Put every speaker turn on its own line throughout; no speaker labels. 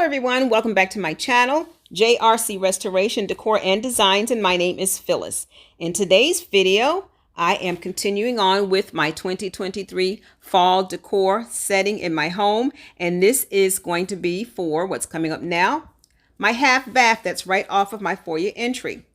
everyone, welcome back to my channel, JRC Restoration, Decor and Designs, and my name is Phyllis. In today's video, I am continuing on with my 2023 fall decor setting in my home, and this is going to be for what's coming up now, my half bath that's right off of my foyer entry.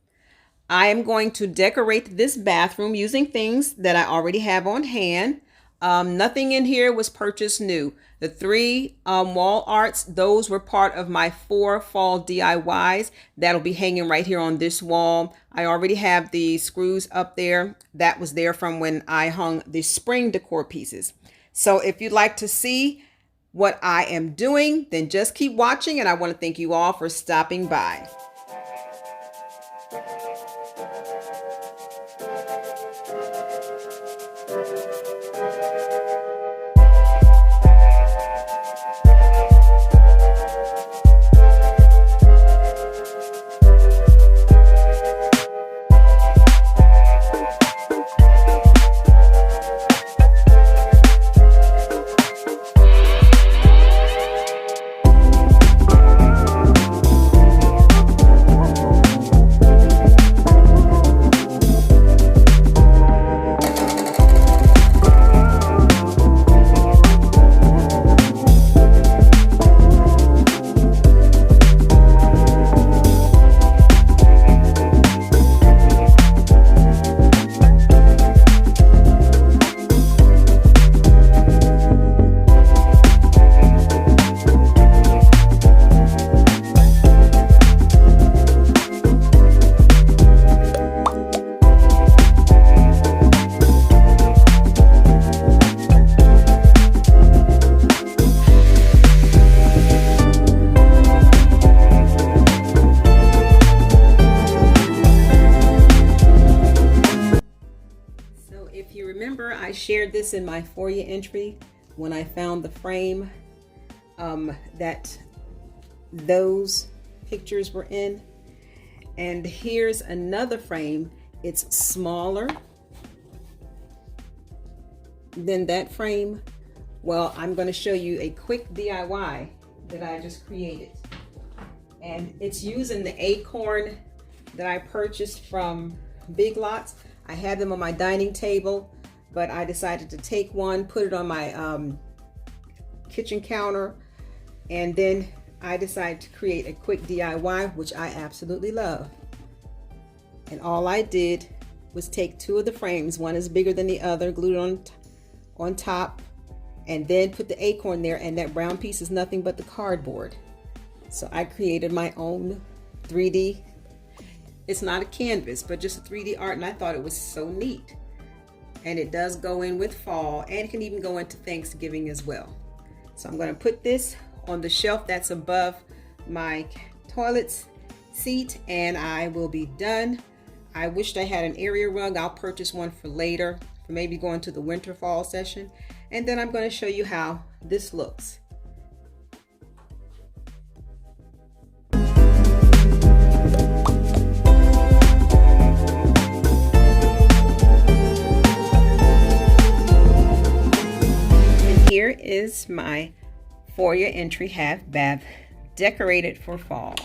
I am going to decorate this bathroom using things that I already have on hand. Nothing in here was purchased new. The three wall arts, those were part of my 4 fall DIYs that'll be hanging right here on this wall. I already have the screws up there. That was there from when I hung the spring decor pieces. So if you'd like to see what I am doing, then just keep watching, and I want to thank you all for stopping by. I shared this in my foyer entry when I found the frame that those pictures were in. And here's another frame. It's smaller than that frame. Well, I'm going to show you a quick DIY that I just created. And it's using the acorn that I purchased from Big Lots. I had them on my dining table, but I decided to take one, put it on my kitchen counter, and then I decided to create a quick DIY, which I absolutely love. And all I did was take 2 of the frames, one is bigger than the other, glued on top, and then put the acorn there, and that brown piece is nothing but the cardboard. So I created my own 3D, it's not a canvas, but just a 3D art, and I thought it was so neat. And it does go in with fall, and it can even go into Thanksgiving as well. So I'm going to put this on the shelf that's above my toilet seat, and I will be done. I wished I had an area rug. I'll purchase one for later, for maybe going to the winter fall session. And then I'm going to show you how this looks. Here is my foyer entry half bath decorated for fall.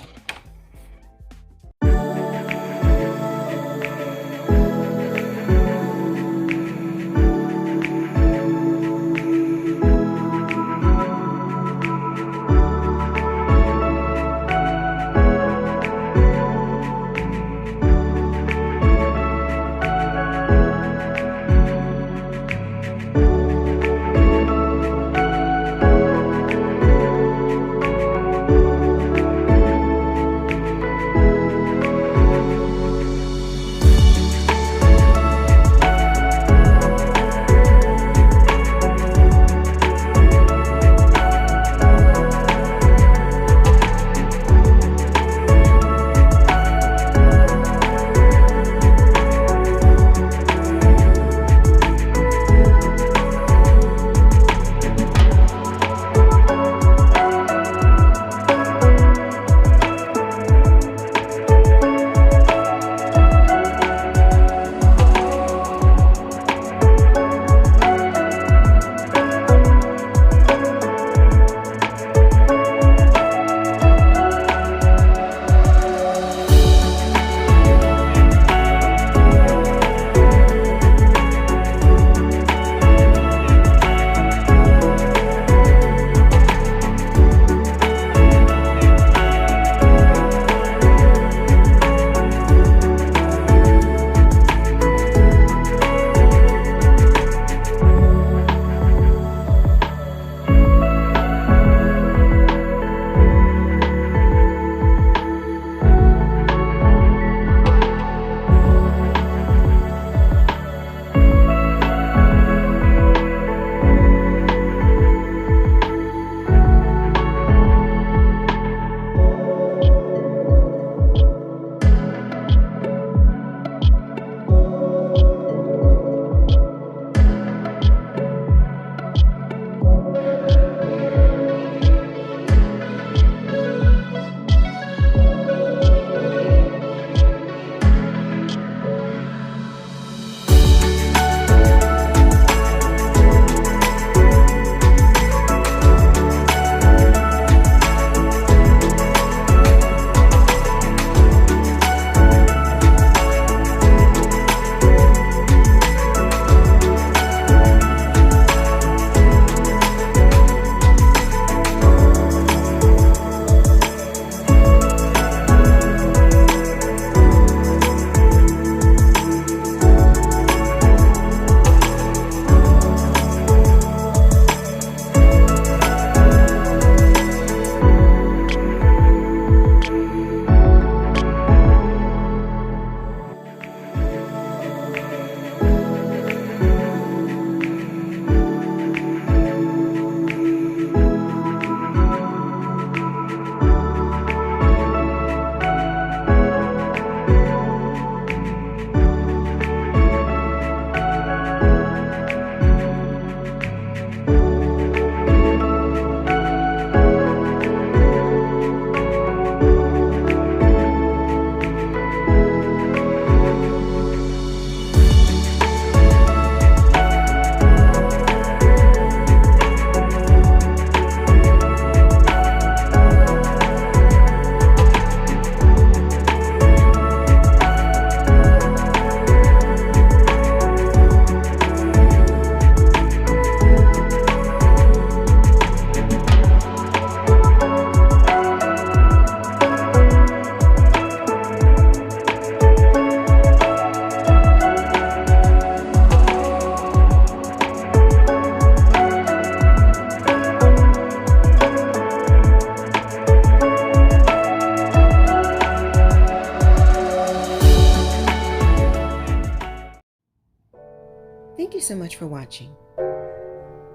Thank you so much for watching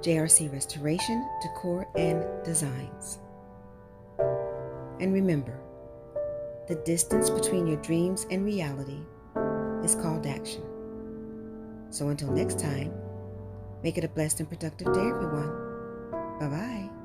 JRC Restoration, Decor, and Designs. And remember, the distance between your dreams and reality is called action. So until next time, make it a blessed and productive day, everyone. Bye-bye.